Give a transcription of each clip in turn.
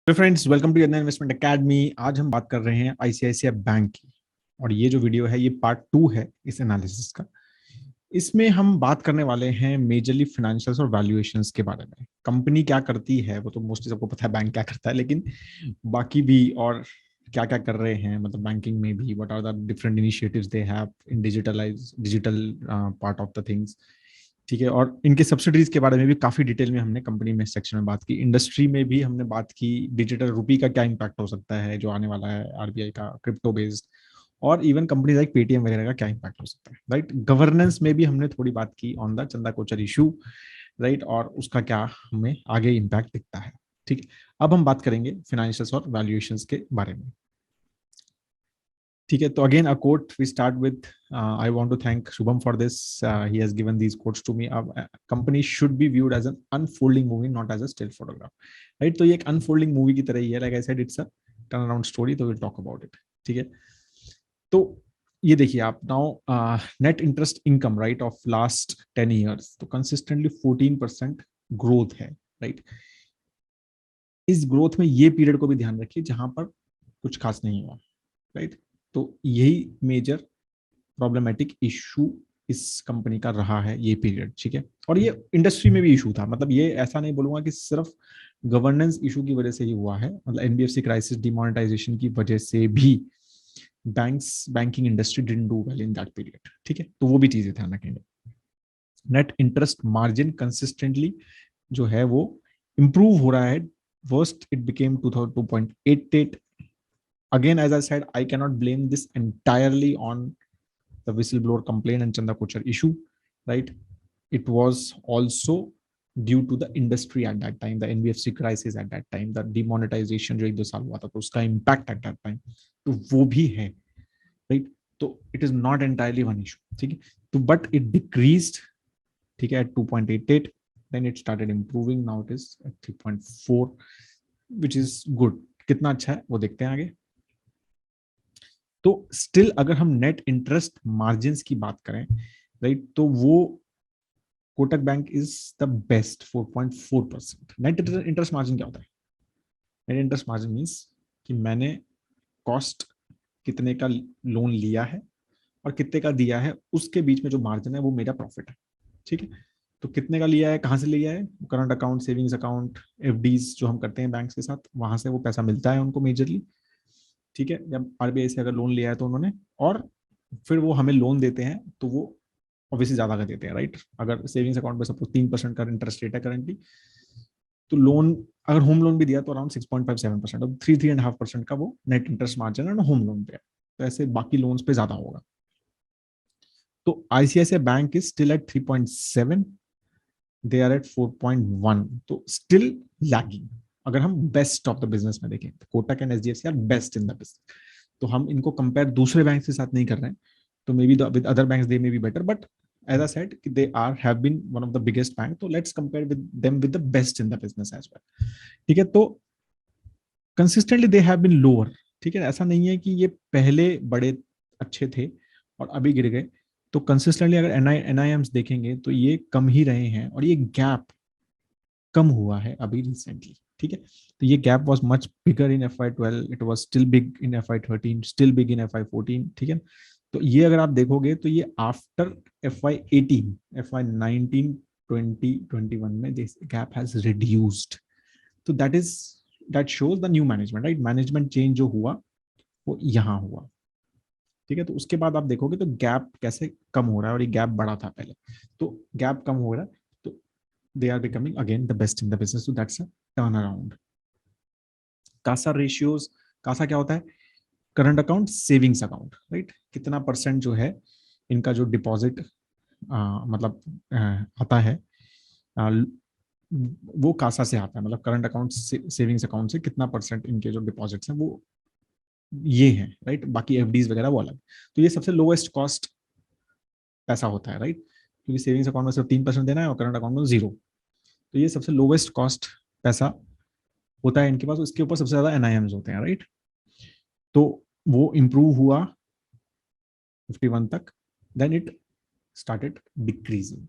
तो friends, welcome to Yadnya investment academy. आज हम बात कर रहे हैं आईसीआईसीआई बैंक की, और ये जो वीडियो है ये पार्ट 2 है इस एनालिसिस का। इसमें हम बात करने वाले हैं मेजरली फाइनेंशियल्स और वैल्यूएशंस के बारे में। कंपनी क्या करती है वो तो मोस्टली सबको पता है, बैंक क्या करता है, लेकिन बाकी भी और क्या क्या कर रहे हैं, मतलब बैंकिंग में भी what are the different initiatives they have in digital part of the things. ठीक है, और इनके सब्सिडीज के बारे में भी काफी डिटेल में हमने कंपनी में सेक्शन में बात की। इंडस्ट्री में भी हमने बात की, डिजिटल रुपी का क्या इम्पैक्ट हो सकता है जो आने वाला है आरबीआई का, क्रिप्टो बेस्ड, और इवन कंपनी लाइक पेटीएम वगैरह का क्या इम्पैक्ट हो सकता है, राइट। गवर्नेंस में भी हमने थोड़ी बात की on the Chanda Kochhar issue, right, और उसका क्या हमें आगे इम्पैक्ट दिखता है। ठीक है, अब हम बात करेंगे फाइनेंशियल्स और वैल्यूएशंस के बारे में। ठीक है, तो again a quote we start with, I want to thank Shubham for this. He has given these quotes to me. A company should be viewed as an unfolding movie, not as a still photograph. Right? तो ये एक unfolding movie की तरह ही है. Like I said, it's a turnaround story. तो we'll talk about it. ठीक है. तो ये देखिए आप now net interest income, right, of last 10 years तो consistently 14% growth है, right. इस ग्रोथ में ये पीरियड को भी ध्यान रखिए जहां पर कुछ खास नहीं हुआ, राइट। तो यही मेजर प्रॉब्लमेटिक इशू इस कंपनी का रहा है ये पीरियड, ठीक है। और ये इंडस्ट्री में भी इशू था, मतलब ये ऐसा नहीं बोलूंगा कि सिर्फ गवर्नेंस इशू की वजह से ही हुआ है, मतलब एनबीएफसी क्राइसिस, डिमोनेटाइजेशन की वजह से भी banking industry didn't do well in that period, ठीक है। तो वो भी चीजें ध्यान रखेंगे। नेट इंटरेस्ट मार्जिन कंसिस्टेंटली जो है वो इंप्रूव हो रहा है। Worst it became 2.88। again, as I said, I cannot blame this entirely on the whistleblower complaint and Chanda Kochar issue, right. It was also due to the industry at that time, the NBFC crisis at that time, the demonetization जो 1-2 साल हुआ था, तो उसका impact at that time तो वो भी है, right. तो it is not entirely one issue, ठीक है। तो but it decreased, ठीक है, at 2.88, then it started improving, now it is at 3.4, which is good। कितना अच्छा है वो देखते हैं आगे। तो स्टिल अगर हम नेट इंटरेस्ट मार्जिन की बात करें, राइट, तो वो Kotak bank is the best 4.4%। Net interest margin क्या होता है? नेट इंटरेस्ट मार्जिन मीन्स कि मैंने कॉस्ट कितने का लोन लिया है और कितने का दिया है, उसके बीच में जो मार्जिन है वो मेरा प्रॉफिट है, ठीक है। तो कितने का लिया है, कहाँ से लिया है? Current account, savings account, FDs जो हम करते हैं बैंक के साथ, वहां से वो पैसा मिलता है उनको मेजरली, ठीक है। जब आरबीआई से अगर लोन लिया है तो उन्होंने, और फिर वो हमें लोन देते हैं तो वो ऑब्वियसली ज्यादा का देते हैं, राइट। अगर सेविंग्स अकाउंट में सपोज 3% का इंटरेस्ट रेट है करंटली, तो लोन अगर होम लोन भी दिया तो अराउंड 6.57%, अब 3.5% का वो नेट इंटरेस्ट मार्जिन है ना होम लोन पे, तो ऐसे बाकी लोन्स पे ज्यादा होगा। तो ICICI bank is still at 3.7, they are at 4.1, तो स्टिल लैगिंग। अगर हम बेस्ट ऑफ द बिजनेस में देखें तो Kotak and HDFC are best in the business. तो हम इनको कंपेयर दूसरे बैंक के साथ नहीं कर रहे हैं, तो may be with other banks they may be better, but as I said, they have been one of the biggest bank, so let's compare with them with the best in the business as well, ठीक है। तो consistently they have been lower, ठीक है। ऐसा नहीं है कि ये पहले बड़े अच्छे थे और अभी गिर गए, तो कंसिस्टेंटली अगर एनआईएम्स देखेंगे तो ये कम ही रहे हैं, और ये गैप कम हुआ है अभी रिसेंटली, ठीक है। तो ये gap was much bigger in FY12, it was still big in FY13, still big in FY14, ठीक है। तो ये अगर आप देखोगे तो ये आफ्टर FY18, FY19, 20, 21 में दिस गैप हैज रिड्यूस्ड। तो that shows the new management, right. Management change जो हुआ वो यहाँ हुआ, ठीक है। तो उसके बाद आप देखोगे तो गैप कैसे कम हो रहा है, और ये गैप बड़ा था पहले, तो गैप कम हो रहा है, तो they are becoming again the best in the business, so that's a turnaround। CASA ratios, CASA क्या होता है? Current account, savings account, right. कितना परसेंट जो है इनका जो डिपॉजिट मतलब आता है, आ, वो कासा से आता है, मतलब करंट अकाउंट सेविंग्स अकाउंट से कितना परसेंट इनके जो डिपॉजिट्स हैं वो ये है, राइट। बाकी एफडीज वगैरह वो अलग। तो ये सबसे लोएस्ट कॉस्ट पैसा होता है, राइट, क्योंकि सेविंग्स अकाउंट में सिर्फ 3% देना है और करंट अकाउंट में 0। तो ये सबसे लोवेस्ट कॉस्ट पैसा होता है इनके पास, इसके ऊपर सबसे ज्यादा एनआईएम्स होते हैं, राइट। तो वो इंप्रूव हुआ 51 तक, देन इट स्टार्टेड डिक्रीजिंग।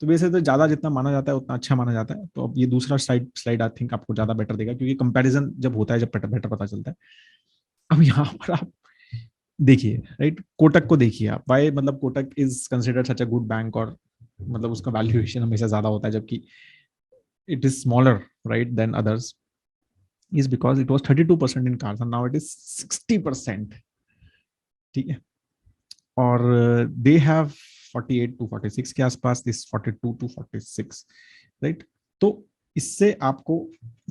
तो वैसे तो ज्यादा जितना माना जाता है उतना अच्छा माना जाता है। तो अब ये दूसरा स्लाइड आई थिंक आपको ज्यादा बेटर देगा, क्योंकि कंपैरिजन जब होता है जब बेटर पता चलता है। अब यहाँ पर आप देखिए, राइट, कोटक को देखिए आप, वाई मतलब Kotak is considered such a good bank, और मतलब उसका वैल्यूएशन हमेशा ज्यादा होता है, जबकि it is smaller, right, than others, is because it was 32% in cars and now it is 60%। ठीक है, और दे हैव 48 to 46 के आसपास, दिस 42 to 46, राइट। तो इससे आपको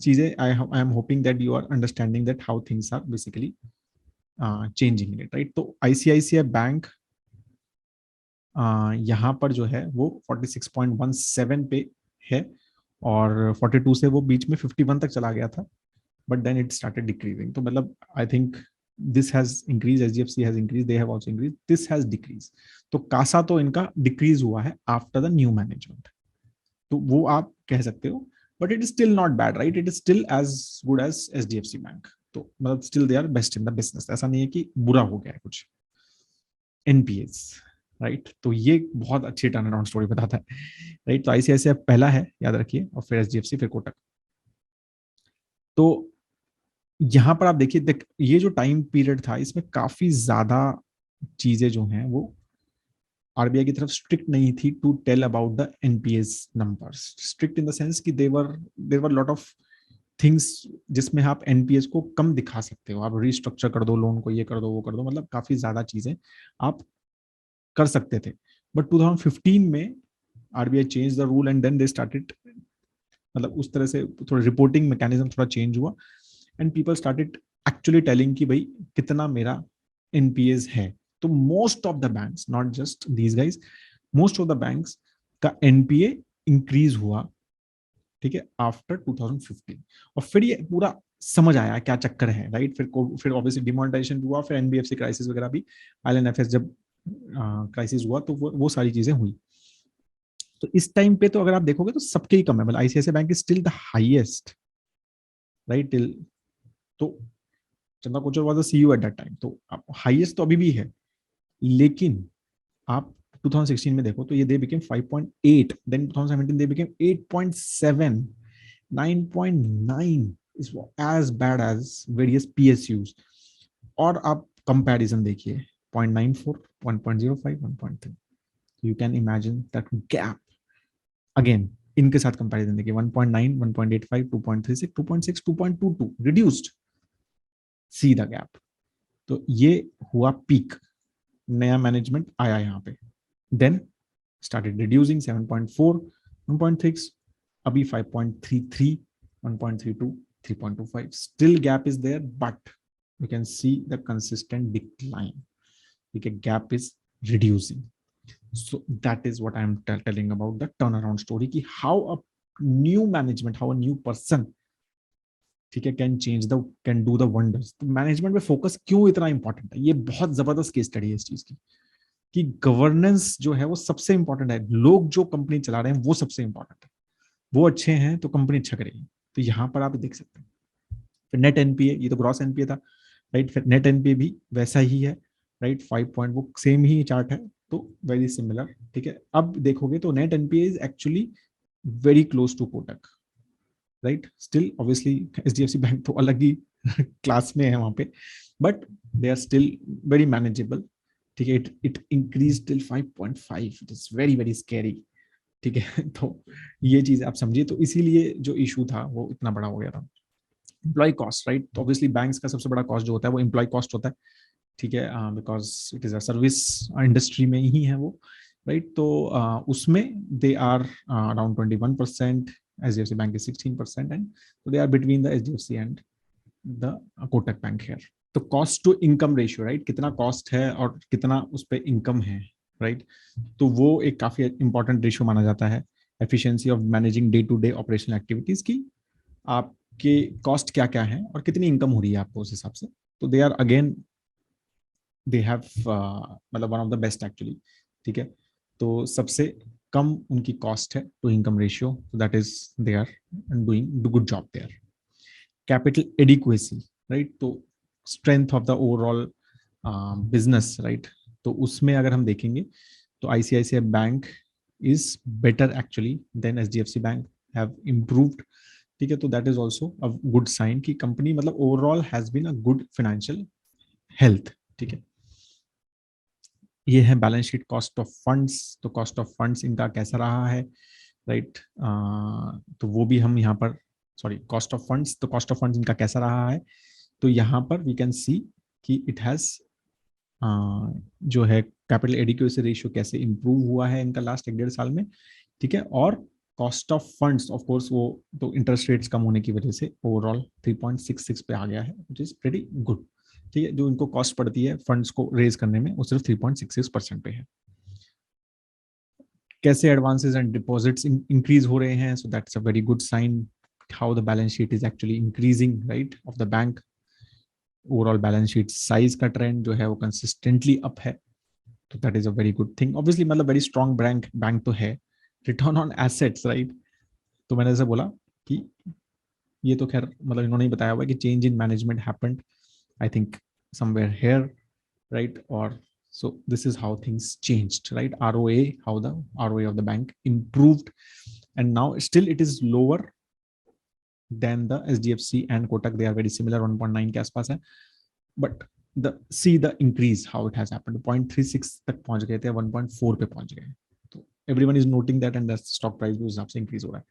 चीजें, I am hoping that you are understanding that how things are basically changing it, right. तो आईसीआईसीआई बैंक यहाँ पर जो है वो 46.17 पे है, और 42 से वो बीच में 51 तक चला गया था, but then it started decreasing. तो मतलब I think this has increase, HDFC has increase, they have also increase, this has decrease. तो कासा तो इनका डिक्रीज हुआ है आफ्टर द न्यू मैनेजमेंट, तो वो आप कह सकते हो, but it is still not bad, right, it is still as good as HDFC bank. तो मतलब still they are best in the business, ऐसा नहीं है कि बुरा हो गया है कुछ। एनपीएस, राइट, तो ये बहुत अच्छी टर्न अराउंड स्टोरी बताता है, राइट। तो आईसीआईसीआई पहला है, याद रखिए, और फिर एचडीएफसी, फिर कोटक। तो यहां पर आप देखिए, ये जो टाइम पीरियड था इसमें काफी ज्यादा चीजें जो हैं वो आरबीआई की तरफ स्ट्रिक्ट नहीं थी to tell about the NPS numbers. Strict in the sense कि देवर लॉट ऑफ थिंग्स जिसमें आप एनपीएस को कम दिखा सकते हो, आप रिस्ट्रक्चर कर दो लोन को, ये कर दो वो कर दो, मतलब काफी ज्यादा चीजें आप कर सकते थे। बट 2015 में RBI change the rule and then they started, मतलब उस तरह से थोड़ा रिपोर्टिंग मैकेनिज्म थोड़ा चेंज हुआ, and people started actually telling कि भाई कितना मेरा एनपीएस है। तो most of the banks, not just these guys, most of the banks का एनपीए इंक्रीज हुआ, ठीक है, आफ्टर 2015। और फिर ये पूरा समझ आया क्या चक्कर है, राइट। फिर ऑब्वियसली डिमोनेटाइजेशन हुआ, फिर एनबीएफसी क्राइसिस वगैरह भी, आईएलएनएफएस जब क्राइसिस हुआ, तो वो सारी चीजें हुई। तो इस टाइम पे तो अगर आप देखोगे तो सबके ही कम है, मतलब ICICI bank is still the highest, right, till. तो Chanda Kochhar was the CEO at that time, तो हाईएस्ट तो अभी भी है, लेकिन आप 2016 में देखो तो ये they became 5.8, then 2017 they became 8.7, 9.9 is as bad as various PSUs। और आप कंपैरिजन देखिए, 0.94, 1.05, 1.3, you can imagine that gap again। इनके साथ कंपैरिजन देखिए, 1.9, 1.85, 2.36, 2.6, 2.22 रिड्यूस्ड, सी द गैप। तो ये हुआ पीक, नया मैनेजमेंट आया यहाँ पे, then started reducing 7.4, 1.6, abhi 5.33, 1.32, 3.25, still gap is there, but you can see the consistent decline, okay, gap is reducing। So that is what I am telling about the turnaround story, ki how a new management, how a new person, ठीक है, can do the wonders. तो management में focus क्यों इतना important है, ये बहुत जबरदस्त केस स्टडी है इस चीज की, कि गवर्नेंस जो है वो सबसे इंपॉर्टेंट है। लोग जो कंपनी चला रहे हैं वो सबसे इंपॉर्टेंट है, वो अच्छे हैं तो कंपनी अच्छा करेगी। तो यहाँ पर आप देख सकते हैं, फिर नेट एनपीए, ये तो ग्रॉस एनपीए था, राइट, फिर नेट एनपीए भी वैसा ही है, राइट, 5 पॉइंट, वो सेम ही चार्ट है, तो वेरी सिमिलर, ठीक है। अब देखोगे तो net NPA is actually very close to Kotak, right. Still obviously HDFC bank तो अलग ही क्लास में है वहां पे, but they are still very manageable, ठीक है। It increase till 5.5, it is very very scary, ठीक है। तो ये चीज आप समझिए, तो इसीलिए जो इशू था वो इतना बड़ा हो गया था। एम्प्लॉय कॉस्ट, राइट, तो ऑब्वियसली बैंक्स का सबसे बड़ा कॉस्ट जो होता है वो एम्प्लॉय कॉस्ट होता है, ठीक है, because it is a service industry में ही है वो, राइट। तो उसमें they are around 21%, HDFC bank is 16%, and so they are between the HDFC and the Kotak Bank here। तो cost to income ratio, right, कितना कॉस्ट है और कितना उस पर इनकम है, राइट, तो वो एक काफी इंपॉर्टेंट रेशियो माना जाता है efficiency of managing day to day operational activities की। आपके कॉस्ट क्या क्या है और कितनी इनकम हो रही है आपको उस हिसाब से। तो they are again, they have मतलब one of the best actually, ठीक है। तो सबसे कम उनकी कॉस्ट है to income ratio, that is they are doing good job there. Capital adequacy, right, तो strength of the overall business, right, तो उसमें अगर हम देखेंगे तो ICICI bank is better actually than HDFC Bank, have improved. ठीक है, तो that is also a good sign कि company मतलब overall has been a good financial health. ठीक है, ये है balance sheet cost of funds. तो कॉस्ट ऑफ फंड्स इनका कैसा रहा है, राइट? तो वो भी हम यहाँ पर, सॉरी, कॉस्ट ऑफ फंड्स, तो कॉस्ट ऑफ फंड्स इनका कैसा रहा है, तो यहाँ पर वी कैन सी कि इट हैज जो है कैपिटल एडिक्वेसी रेशियो कैसे इंप्रूव हुआ है इनका लास्ट 1.5 साल में. ठीक है, और cost of funds of course वो तो इंटरेस्ट रेट्स कम होने की वजह से ओवरऑल 3.66 पे आ गया है, विच इज प्रीटी गुड. ठीक है, जो इनको कॉस्ट पड़ती है फंड्स को रेज करने में वो सिर्फ 3.66% पे है. कैसे एडवांसेस एंड डिपॉजिट्स इंक्रीज हो रहे हैं, so that's a very good sign how the balance sheet is actually increasing, right, of the bank. Overall balance sheet size का ट्रेंड जो है वो कंसिस्टेंटली अप है, तो that is a very good thing. Obviously मतलब very strong bank तो है. Return on assets, right, तो मैंने जैसे बोला कि ये तो खैर मतलब इन्होंने ही बताया हुआ है कि change in management happened, I think somewhere here, right, और so this is how things changed, right? ROA, how the ROA of the bank improved, and now still it is lower than the SDFC and Kotak. They are very similar, 1.9 के आसपास है, but the see the increase how it has happened. 0.36 तक पहुंच गए थे, 1.4 पे पहुंच गए. तो everyone is noting that, and the stock price भी उस हिसाब से increase हो रहा है.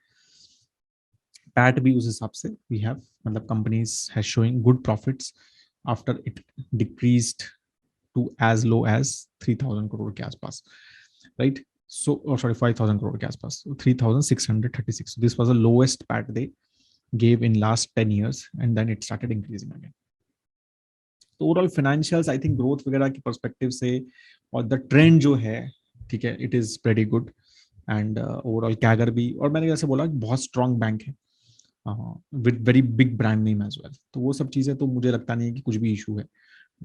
पैट भी उस हिसाब से we have, मतलब companies has showing good profits after it decreased to as low as 3,000 crore के आसपास, right? So, oh, sorry, 5,000 crore के आसपास, 3,636. So this was the lowest PAT they gave in last 10 years, and then it started increasing again. तो overall financials I think growth वगैरह की perspective से और the trend जो है, ठीक है, it is very good. And overall CAGR भी, और मैंने जैसे बोला बहुत स्ट्रॉन्ग बैंक है with very big brand name as well, तो वो सब चीजें तो मुझे लगता नहीं है कि कुछ भी इशू है,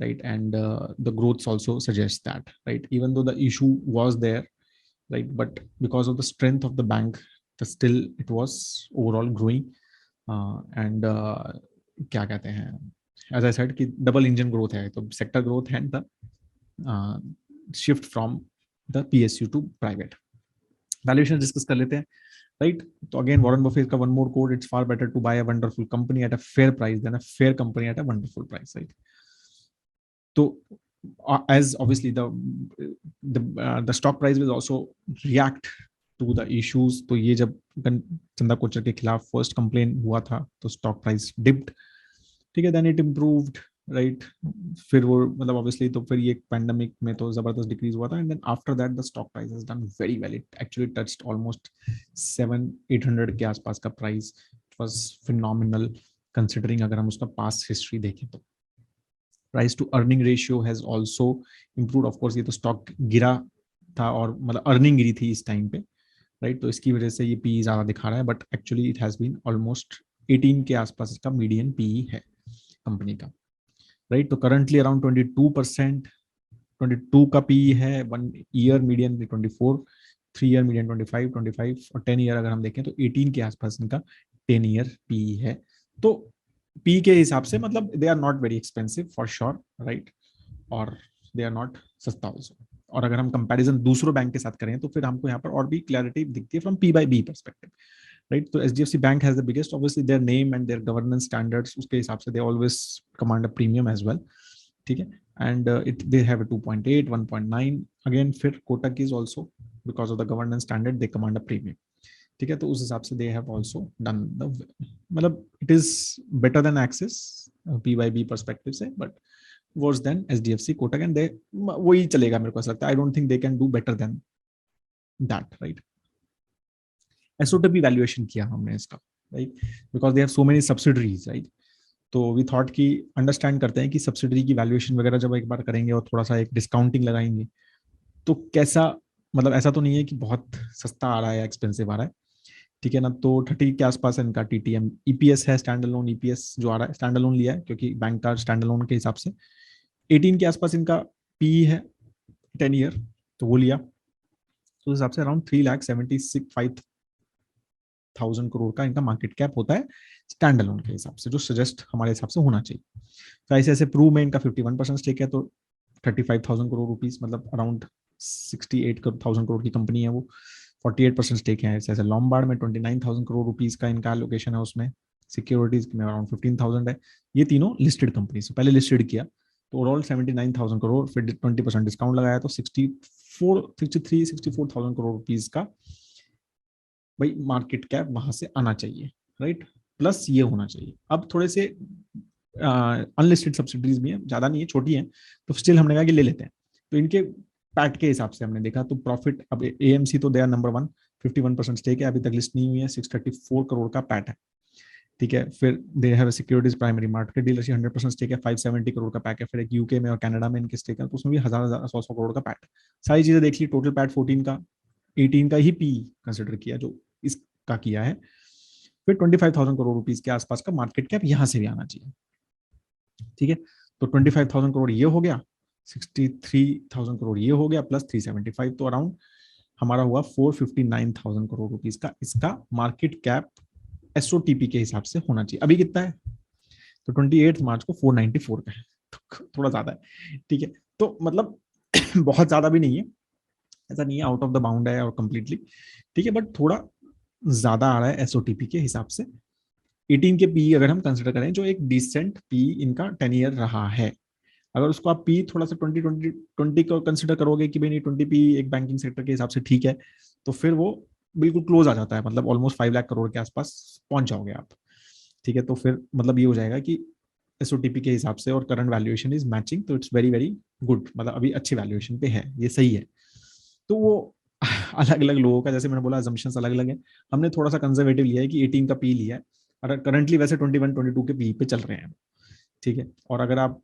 right? And the growths also suggest that, right? Even though the issue was there, right, but because of the strength of the bank, still it was overall growing. And क्या कहते हैं, as I said कि double engine growth है, तो sector growth and the shift from the PSU to private. Valuation discuss कर लेते हैं, right? तो again Warren Buffett का one more quote, it's far better to buy a wonderful company at a fair price than a fair company at a wonderful price, right? So as obviously the stock price will also react to the issues. तो ये जब चंदा कोचर के खिलाफ first complain हुआ था तो stock price dipped, ठीक है, देन इट इम्प्रूव्ड, राइट. फिर वो मतलब ऑब्वियसली तो फिर ये पैंडेमिक में तो जबरदस्त डिक्रीज हुआ था, and then after that the stock price has done very well. It actually touched almost 700-800 के आसपास का price. It was phenomenal considering अगर हम उसका पास्ट हिस्ट्री देखें तो. Price to earning ratio has also improved. Of course ये तो स्टॉक गिरा था और मतलब अर्निंग गिरी थी इस टाइम पे, राइट, तो इसकी वजह से ये पी ज्यादा दिखा रहा है, but actually it has been almost 18 के आसपास इसका मीडियन पी है कंपनी का, राइट. तो करंटली अराउंड 22%, 22 का पी है. 1 ईयर मीडियन 24, 3 ईयर मीडियन 25 और 10 ईयर अगर हम देखें तो 18 के आसपास इनका 10 ईयर पी है. तो पी के हिसाब से मतलब they are not very expensive for sure, right, और दे आर नॉट सस्ता ऑल्सो. और अगर हम कंपैरिजन दूसरों बैंक के साथ करें तो फिर हमको यहाँ पर और भी क्लैरिटी दिखती है from P by B perspective, right. तो HDFC bank has the biggest, obviously their name and their governance standards, उसके हिसाब से they always command a premium as well, ठीक है. And it they have a 2.8, 1.9. Again फिर Kotak is also because of the governance standard they command a premium, ठीक है. तो उस हिसाब से they have also done the, मतलब it is better than Axis P by B perspective से, but worse than HDFC Kotak, and they वही चलेगा मेरे को ऐसा लगता है. I don't think they can do better than that, right. SOTP valuation किया हमने इसका, right, because they have so many subsidiaries, right. तो वी थॉट कि अंडरस्टैंड करते हैं कि सब्सिडरी की वैल्यूएशन वगैरह जब एक बार करेंगे और थोड़ा सा एक डिस्काउंटिंग लगाएंगे तो कैसा, मतलब ऐसा तो नहीं है कि बहुत सस्ता आ रहा है या एक्सपेंसिव आ रहा है, ठीक है ना. तो 30 के आसपास इनका टीटीएम ईपीएस है, स्टैंड अलोन ईपीएस जो आ रहा है, स्टैंड अलोन लिया है क्योंकि बैंक का स्टैंड अलोन के हिसाब से 18 के आसपास इनका पी है 10 ईयर, तो वो लिया. तो उस हिसाब से अराउंड 3,75,000 करोड़ का इनका मार्केट कैप होता है स्टैंड अलोन के हिसाब से, जो सजेस्ट हमारे हिसाब से होना चाहिए. तो ऐसे ऐसे प्रूव में इनका 51% स्टेक है, तो 35,000 करोड़ रुपीस, मतलब अराउंड 68,000 करोड़ की कंपनी है वो. 48% स्टेक है ऐसे लॉम्बार्ड में 29,000 करोड़ रुपीज का इनका लोकेशन है, उसमें सिक्योरिटीज में अराउंड 15,000 है। ये तीनों लिस्टेड कंपनी से पहले लिस्टेड किया तो ओवरऑल 79,000 करोड़, फिर 20% डिस्काउंट लगाया तो 64,000 करोड़ रुपीज का भाई मार्केट कैप वहां से आना चाहिए, राइट। प्लस ये होना चाहिए। अब थोड़े से अनलिस्टेड सब्सिडीज भी हैं, ज्यादा नहीं है, छोटी हैं, तो स्टिल हमने कहा कि ले लेते हैं। तो इनके पैट के हिसाब से हमने देखा तो प्रॉफिट, अब एएमसी तो they are number one, 51% stake है, अभी तक लिस्ट नहीं हुई है, 634 करोड़ का पैट है, ठीक है। फिर they have securities primary market dealership 100% stake है, 570 करोड़ का पैक है। फिर एक यूके में और कनाडा में इनके स्टेक है, तो उसमें भी हजार हजार 100 करोड़ का पैट है। सारी चीजें देख ली, टोटल पैट 14 का, 18 का ही पी कंसिडर किया जो इसका किया है। फिर 25,000 करोड़ रुपीज के आसपास का मार्केट कैप यहां से भी आना चाहिए, ठीक है। तो 25,000 करोड़ ये हो गया, 63,000 करोड़ ये हो गया, प्लस 375, तो अराउंड हमारा हुआ 459,000 करोड़ रुपीज का इसका मार्केट कैप एसओटीपी के हिसाब से होना चाहिए। अभी कितना है? तो 28 मार्च को 494 का है, तो थोड़ा ज्यादा है, ठीक है। तो मतलब बहुत ज्यादा भी नहीं है, ऐसा नहीं है आउट ऑफ द बाउंड है और कंप्लीटली, ठीक है, बट थोड़ा ज्यादा आ रहा है एसओटीपी के हिसाब से। 18 के पी अगर हम कंसिडर करें, जो एक डिसेंट पी इनका 10 ईयर रहा है, अगर उसको आप पी थोड़ा सा 20 को कंसिडर करोगे कि भाई नहीं 20 पी एक बैंकिंग सेक्टर के हिसाब से ठीक है, तो फिर वो बिल्कुल क्लोज आ जाता है, मतलब ऑलमोस्ट 5 लाख करोड़ के आसपास पहुंच जाओगे आप, ठीक है। तो फिर मतलब ये हो जाएगा कि एसओटीपी के हिसाब से और करंट वैल्यूएशन इज मैचिंग, तो इट्स वेरी वेरी गुड, मतलब अभी अच्छी वैल्यूएशन पे है, ये सही है। तो वो अलग अलग लोगों का, जैसे मैंने बोला, assumptions अलग अलग है। हमने थोड़ा सा कंजर्वेटिव लिया है कि 18 का पी लिया है, और करंटली वैसे 21 22 के पी पे चल रहे हैं, ठीक है। और अगर आप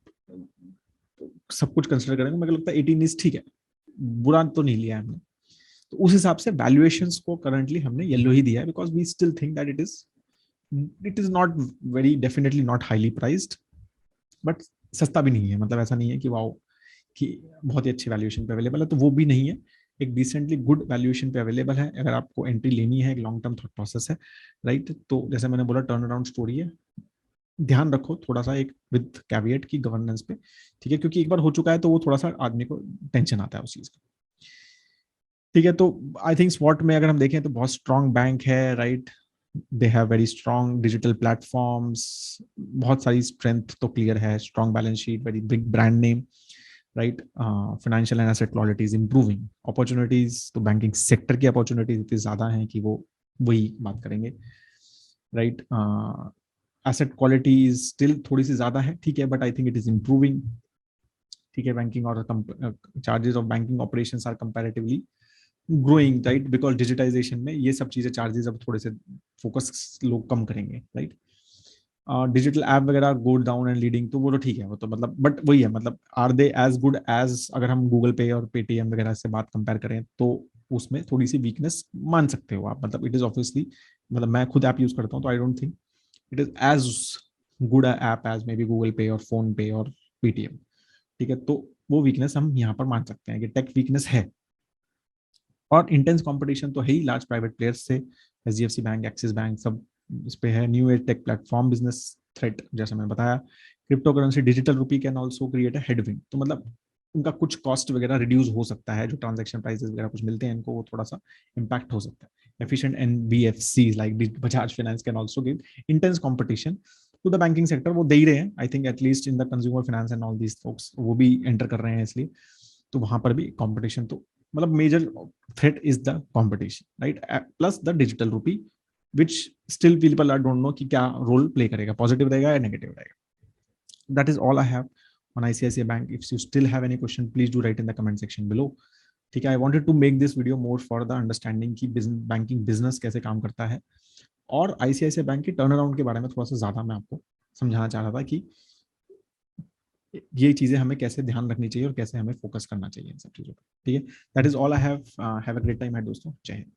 सब कुछ कंसिडर करेंगे, मुझे लगता है 18 इज ठीक है, बुरा तो नहीं लिया है हमने। तो उस हिसाब से वैल्यूएशंस को करंटली हमने येलो ही दिया है, because we still think that it is not very definitely not highly priced, but सस्ता भी नहीं है, मतलब ऐसा नहीं है कि वाओ कि बहुत ही अच्छी वैल्यूएशन पे अवेलेबल है, तो वो भी नहीं है, एक डिसेंटली गुड वैल्यूएशन पे अवेलेबल है। अगर आपको एंट्री लेनी है, एक लॉन्ग टर्म थॉट प्रोसेस है, राइट। तो जैसे मैंने बोला टर्न अराउंड स्टोरी है, ध्यान रखो थोड़ा सा एक विद कैविएट की गवर्नेंस पे, ठीक है, क्योंकि एक बार हो चुका है तो वो थोड़ा सा आदमी को टेंशन आता है उस चीज का, ठीक है। तो आई थिंक स्पॉट में अगर हम देखें तो बहुत स्ट्रॉन्ग बैंक है, right. They have very strong digital platforms, बहुत सारी स्ट्रेंथ तो क्लियर है, strong balance sheet, very big brand name, right. Financial and asset quality is improving, opportunities तो बैंकिंग सेक्टर की अपॉर्चुनिटीज इतनी ज्यादा है कि वो वही बात करेंगे, right. Asset quality is still थोड़ी सी ज्यादा है, ठीक है, but I think it is improving, ठीक है। बैंकिंग और charges of banking operations are comparatively growing, right, because digitization में ये सब चीजें चार्जेस अब थोड़े से फोकस लोग कम करेंगे, राइट। डिजिटल ऐप वगैरह गो डाउन एंड लीडिंग, तो वो तो ठीक है, वो तो मतलब बट वही है, मतलब are they as good as अगर हम गूगल पे और पेटीएम वगैरह से बात कंपेयर करें तो उसमें थोड़ी सी वीकनेस मान सकते हो आप, मतलब इट इज ऑब्वियसली, मतलब मैं खुद ऐप यूज करता हूँ तो I don't think it is as good app as may be Google Pay और फोन पे और पेटीएम, ठीक है। तो वो वीकनेस हम यहाँ पर मान सकते हैं कि टेक वीकनेस है, और इंटेंस कंपटीशन तो है ही लार्ज प्राइवेट प्लेयर्स से, एचडीएफसी बैंक, एक्सिस बैंक, सब इस पे है। New age take platform business threat, जैसे मैंने बताया, क्रिप्टो करेंसी डिजिटल रूपी can also create a headwind, तो मतलब उनका कुछ कॉस्ट वगैरह रिड्यूस हो सकता है, जो ट्रांजेक्शन प्राइसेस वगैरह कुछ मिलते हैं इनको, वो थोड़ा सा इम्पैक्ट हो सकता है। Efficient NBFC like Bajaj finance can also give intense competition to the banking sector, वो दे ही रहे हैं I think, at least in the consumer finance and all these folks, वो भी एंटर कर रहे हैं इसलिए, तो वहां पर भी कंपटीशन तो मतलब major threat is the competition, right, plus the digital rupee which still people are don't know कि क्या रोल प्ले करेगा, पॉजिटिव रहेगा या नेगेटिव रहेगा। That is all I have on ICICI Bank. If you still have any question, please do write in the comment section below. ठीक है, I wanted to make this video more for the understanding कि banking business कैसे काम करता है, और ICICI bank की turn around के बारे में थोड़ा सा ज्यादा मैं आपको समझाना चाह रहा था कि ये चीजें हमें कैसे ध्यान रखनी चाहिए और कैसे हमें फोकस करना चाहिए इन सब चीजों पर, ठीक है। That is all I have a great time है दोस्तों, जय हिंद।